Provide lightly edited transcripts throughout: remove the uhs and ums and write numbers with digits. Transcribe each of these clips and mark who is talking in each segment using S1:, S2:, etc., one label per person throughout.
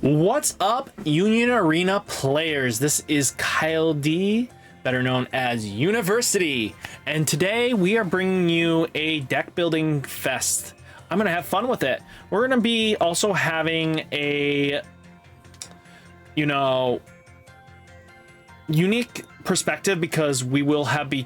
S1: What's up, Union Arena players? This is Kyle D, better known as Unionversity, and today we are bringing you a deck building fest. I'm gonna have fun with it. We're gonna be also having a, unique perspective because we will have we'll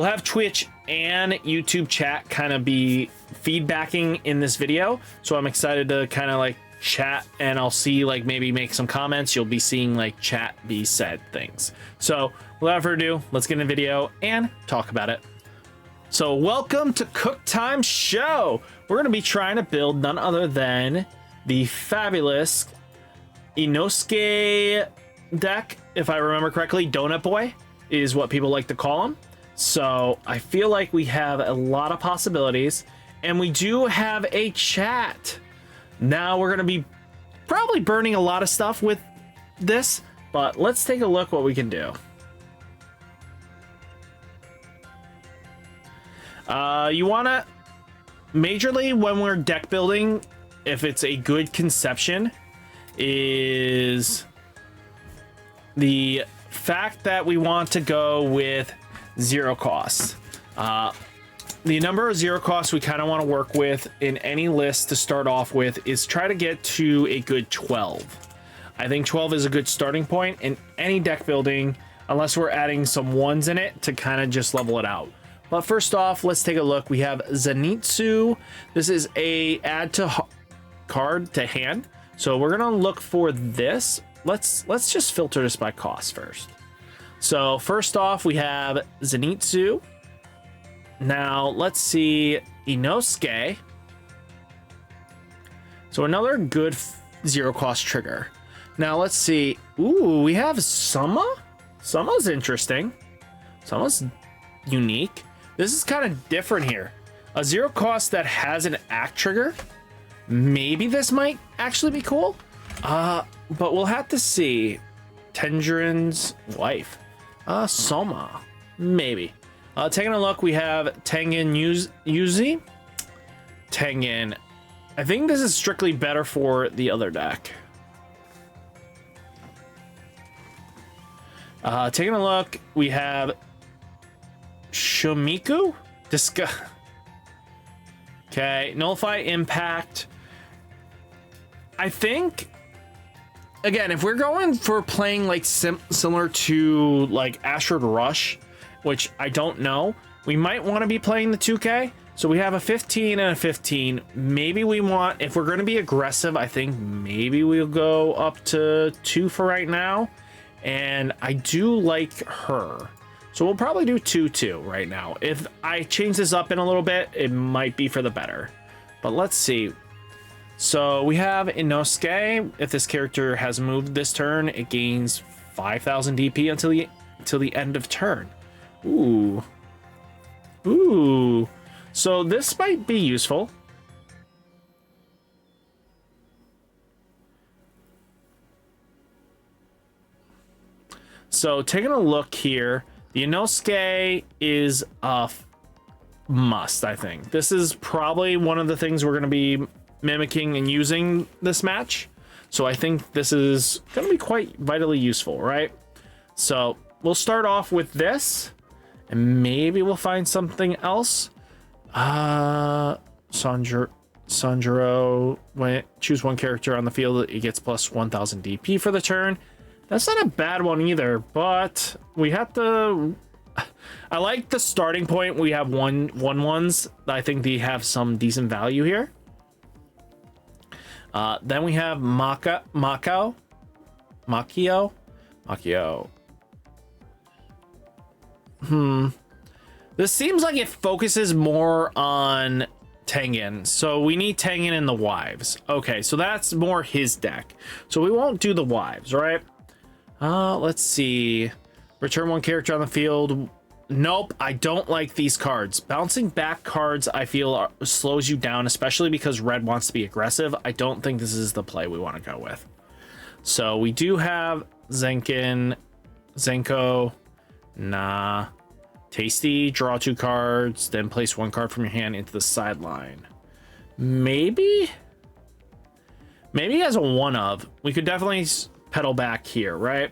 S1: have Twitch and YouTube chat kind of be feedbacking in this video. So I'm excited to kind of like chat, and I'll see like maybe make some comments. You'll be seeing like chat be said things. So without further ado, let's get in the video and talk about it. So welcome to Cook Time Show. We're going to be trying to build none other than the fabulous Inosuke deck, if I remember correctly. Donut Boy is what people like to call him. So I feel like we have a lot of possibilities, and we do have a chat. Now we're going to be probably burning a lot of stuff with this, but let's take a look what we can do. You want to majorly when we're deck building, if it's a good conception, is the fact that we want to go with zero cost. The number of zero costs we kind of want to work with in any list to start off with is try to get to a good 12. I think 12 is a good starting point in any deck building, unless we're adding some ones in it to kind of just level it out. But first off, let's take a look. We have Zenitsu. This is a add to card to hand. So we're gonna look for this. Let's just filter this by cost first. So first off, we have Zenitsu. Now let's see Inosuke. So another good zero cost trigger. Now let's see. Ooh, we have Sama. Sama's interesting. Sama's unique. This is kind of different here. A zero cost that has an act trigger. Maybe this might actually be cool. But we'll have to see. Tenjirin's wife. Soma. Maybe. Taking a look, we have Tengen Yuzi. Tengen. I think this is strictly better for the other deck. Taking a look, we have Shumiku. Okay, nullify impact. I think, again, if we're going for playing like similar to like Ashford Rush, which I don't know, we might want to be playing the 2K. So we have a 15 and a 15. Maybe we want, if we're going to be aggressive, I think maybe we'll go up to 2 for right now. And I do like her. So we'll probably do 2-2 right now. If I change this up in a little bit, it might be for the better. But let's see. So we have Inosuke. If this character has moved this turn, it gains 5,000 DP until the end of turn. Ooh. Ooh. So this might be useful. So taking a look here, the Inosuke is a must, I think. This is probably one of the things we're going to be mimicking and using this match. So I think this is going to be quite vitally useful, right? So we'll start off with this, and maybe we'll find something else. Sanjuro, choose one character on the field, it gets plus 1,000 DP for the turn. That's not a bad one either, but we have to... I like the starting point. We have one ones. I think they have some decent value here. Then we have Makio. This seems like it focuses more on Tengen. So we need Tengen and the wives. Okay, so that's more his deck. So we won't do the wives, right? Let's see. Return one character on the field. Nope, I don't like these cards. Bouncing back cards, I feel, slows you down, especially because red wants to be aggressive. I don't think this is the play we want to go with. So we do have Zenko. Nah. Tasty, draw 2 cards, then place 1 card from your hand into the sideline. Maybe? Maybe as a one of, we could definitely pedal back here, right?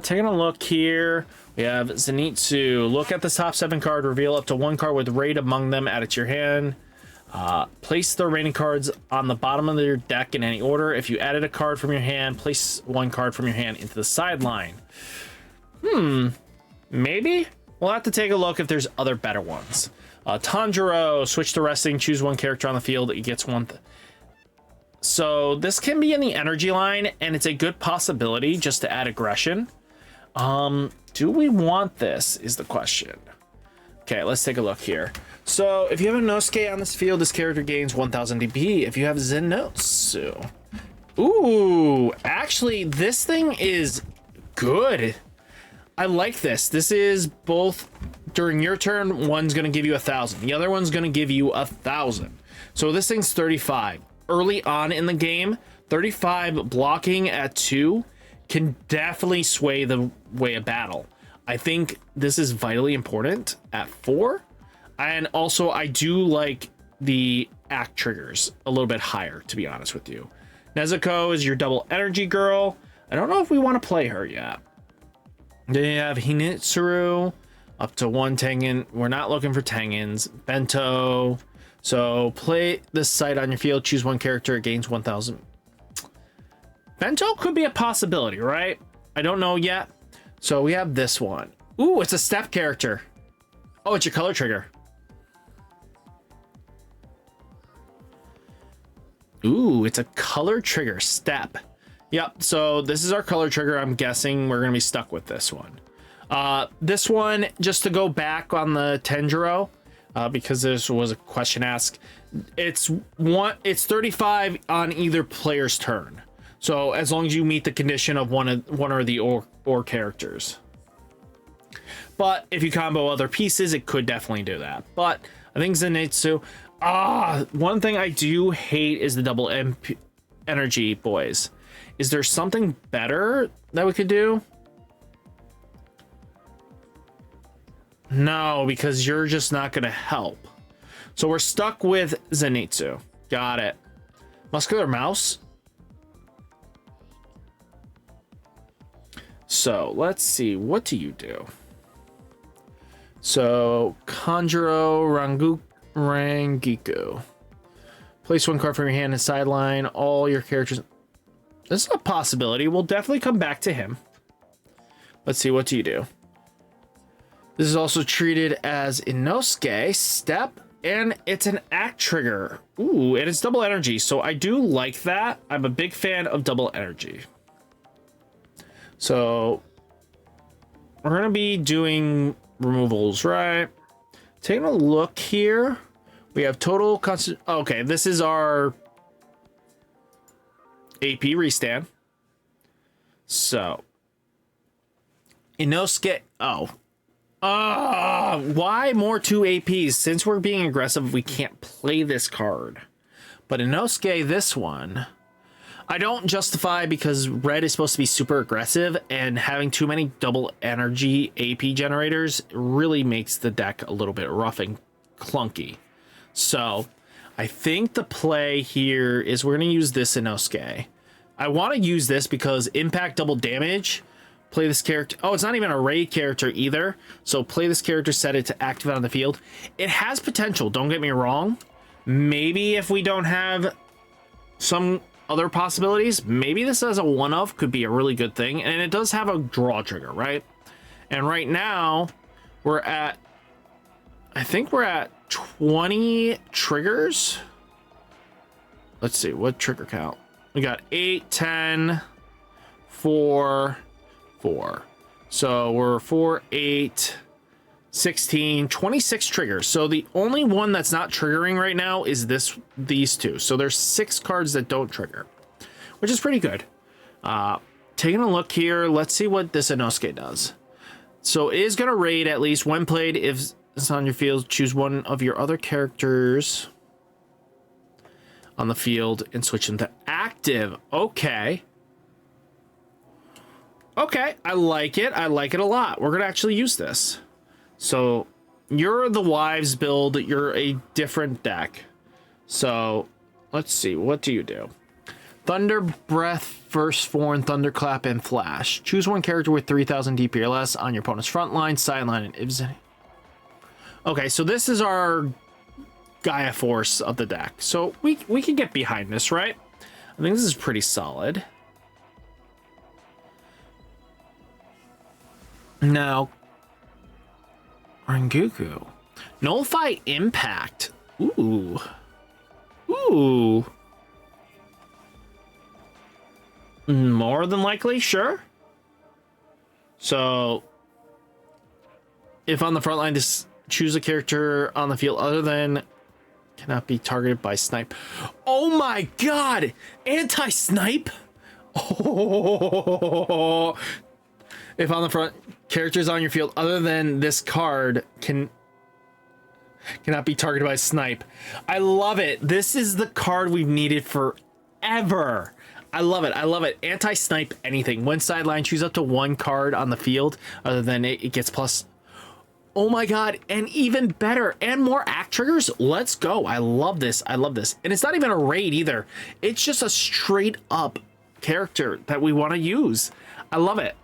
S1: Taking a look here, we have Zenitsu. Look at the top 7 card, reveal up to 1 card with raid among them, add it to your hand. Place the remaining cards on the bottom of your deck in any order. If you added a card from your hand, place 1 card from your hand into the sideline. Maybe? We'll have to take a look if there's other better ones. Tanjiro, switch to resting, choose 1 character on the field, it gets 1. So this can be in the energy line, and it's a good possibility just to add aggression. Do we want this is the question. Okay, let's take a look here. So if you have a Inosuke on this field, this character gains 1000 DP. If you have Zenitsu, ooh, actually this thing is good. I like this. This is both during your turn, one's gonna give you 1000, the other one's gonna give you 1000. So this thing's 35. Early on in the game, 35 blocking at 2 can definitely sway the way of battle. I think this is vitally important at 4. And also, I do like the act triggers a little bit higher, to be honest with you. Nezuko is your double energy girl. I don't know if we want to play her yet. Then you have Hinitsuru, up to 1 Tengen. We're not looking for Tengens. Bento. So play this site on your field, choose 1 character, it gains 1000. Bento could be a possibility, right? I don't know yet. So we have this one. Ooh, it's a step character. Oh, it's your color trigger. Ooh, it's a color trigger step. Yep, so this is our color trigger. I'm guessing we're gonna be stuck with this one. This one, just to go back on the Tanjiro, because this was a question asked. It's 35 on either player's turn. So as long as you meet the condition of one or the or characters. But if you combo other pieces, it could definitely do that. But I think Zenitsu. One thing I do hate is the double energy, boys. Is there something better that we could do? No, because you're just not going to help. So we're stuck with Zenitsu. Got it. Muscular Mouse. So let's see. What do you do? So Kanjuro Rangiku. Place 1 card from your hand and sideline. All your characters. This is a possibility. We'll definitely come back to him. Let's see. What do you do? This is also treated as Inosuke step, and it's an act trigger. Ooh, and it's double energy, so I do like that. I'm a big fan of double energy. So we're gonna be doing removals, right? Taking a look here, we have total constant. Okay, this is our AP restand. So Inosuke. Why more 2 APs? Since we're being aggressive, we can't play this card. But Inosuke, this one, I don't justify because red is supposed to be super aggressive, and having too many double energy AP generators really makes the deck a little bit rough and clunky. So I think the play here is we're going to use this Inosuke. I want to use this because impact double damage. Play this character. Oh, it's not even a raid character either. So play this character, set it to activate on the field. It has potential, don't get me wrong. Maybe if we don't have some other possibilities, maybe this as a one-of could be a really good thing. And it does have a draw trigger, right? And right now, we're at, I think we're at 20 triggers. Let's see, what trigger count? We got 8, 10, 4, 4. So we're 4, 8, 16, 26 triggers. So the only one that's not triggering right now is these 2. So there's 6 cards that don't trigger, which is pretty good. Taking a look here, let's see what this Inosuke does. So it is going to raid at least when played. If it's on your field, choose 1 of your other characters on the field and switch them to active. Okay. Okay, I like it. I like it a lot. We're going to actually use this. So you're the wives build. You're a different deck. So let's see. What do you do? Thunder Breath, First Form, Thunderclap, and Flash. Choose one character with 3,000 DP or less on your opponent's front line, sideline, and if any. Okay, so this is our Gaia Force of the deck. So we can get behind this, right? I think this is pretty solid. Now, Rengoku. Nullify Impact. Ooh. Ooh. More than likely, sure. So, if on the front line, just choose a character on the field other than cannot be targeted by snipe. Oh my god! Anti-snipe? Oh. If on the front, characters on your field other than this card cannot be targeted by snipe. I love it. This is the card we've needed forever. I love it. I love it. Anti-snipe anything. When sideline, choose up to one card on the field other than it gets plus. Oh my god, and even better, and more act triggers. Let's go. I love this. I love this. And it's not even a raid either. It's just a straight up character that we want to use. I love it.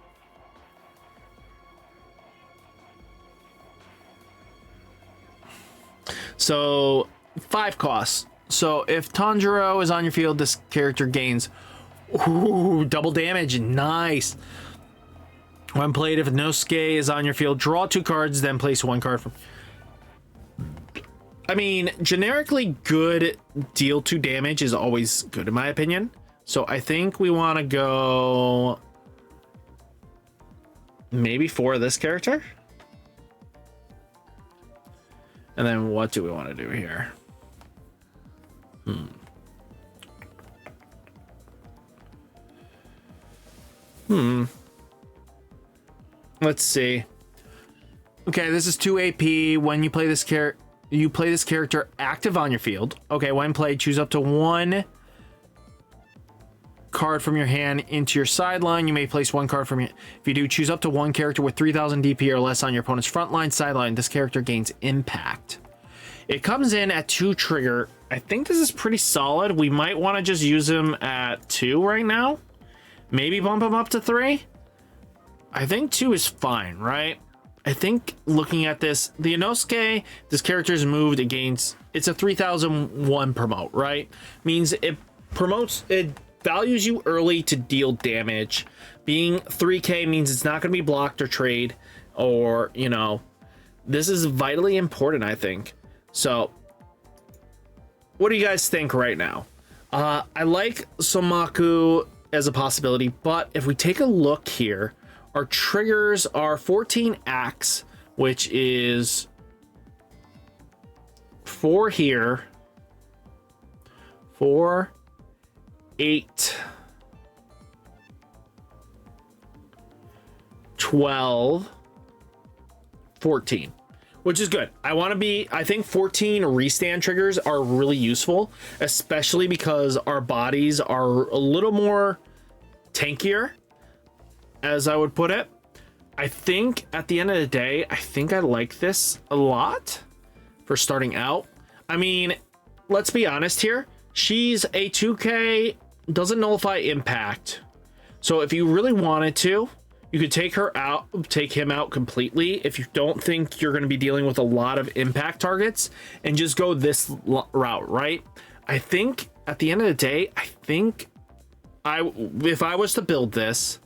S1: So 5 costs. So if Tanjiro is on your field, this character gains double damage. Nice. When played, if Inosuke is on your field, draw 2 cards, then place 1 card from. I mean, generically good deal 2 damage is always good in my opinion. So I think we want to go maybe 4 of this character. And then what do we want to do here? Let's see. Okay, this is 2 AP. When you play this character active on your field. Okay, when played, choose up to 1 card from your hand into your sideline. You may place 1 card from your. If you do, choose up to 1 character with 3,000 DP or less on your opponent's front line, sideline. This character gains impact. It comes in at 2 trigger. I think this is pretty solid. We might want to just use him at 2 right now. Maybe bump him up to 3. I think 2 is fine, right? I think looking at this, the Inosuke, this character is moved, it gains, it's a 3001 promote, right? Means it promotes, it values you early to deal damage. Being 3K means it's not going to be blocked or trade, or, you know, this is vitally important, I think. So, what do you guys think right now? I like Somaku as a possibility, but if we take a look here, our triggers are 14 acts, which is 4 here, 4, 8, 12, 14, which is good. I think 14 restand triggers are really useful, especially because our bodies are a little more tankier, as I would put it. I think at the end of the day, I think I like this a lot for starting out. I mean, let's be honest here. She's a 2K, doesn't nullify impact. So if you really wanted to, you could take him out completely if you don't think you're going to be dealing with a lot of impact targets and just go this route, right? I think at the end of the day, I think if I was to build this,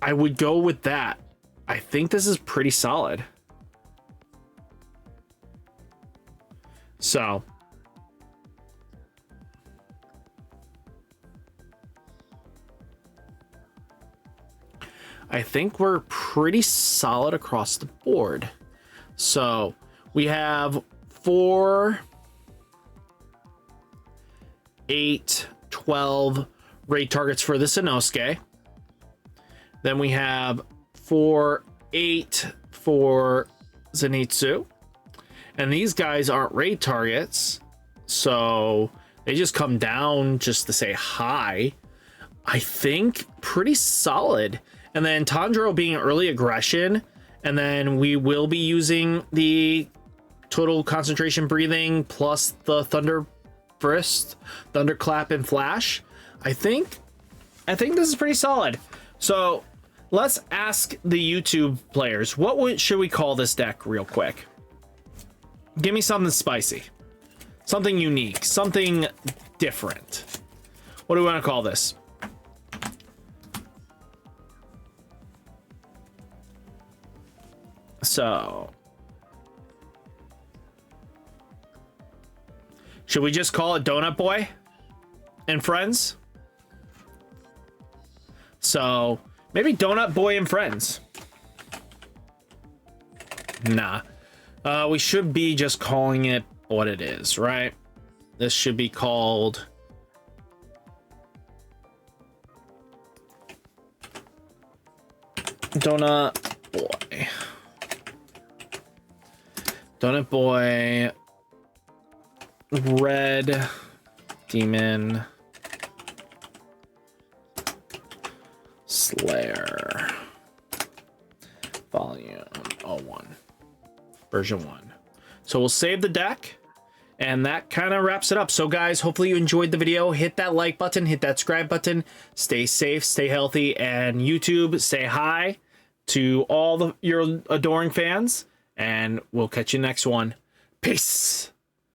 S1: I would go with that. I think this is pretty solid. So, I think we're pretty solid across the board. So, we have 4, 8, 12 raid targets for this Inosuke. Then we have 4, 8 for Zenitsu. And these guys aren't raid targets, so they just come down just to say hi. I think pretty solid. And then Tanjiro being early aggression, and then we will be using the total concentration breathing plus the thunder First, Thunderclap and Flash. I think this is pretty solid. So let's ask the YouTube players, should we call this deck real quick? Give me something spicy, something unique, something different. What do we want to call this? So, should we just call it Donut Boy and Friends? So, maybe Donut Boy and Friends. Nah. We should be just calling it what it is, right? This should be called Donut Boy. Donut Boy, Red Demon Slayer, Volume 01, Version 1. So we'll save the deck, and that kind of wraps it up. So guys, hopefully you enjoyed the video. Hit that like button, hit that subscribe button. Stay safe, stay healthy, and YouTube, say hi to all your adoring fans. And we'll catch you next one. Peace.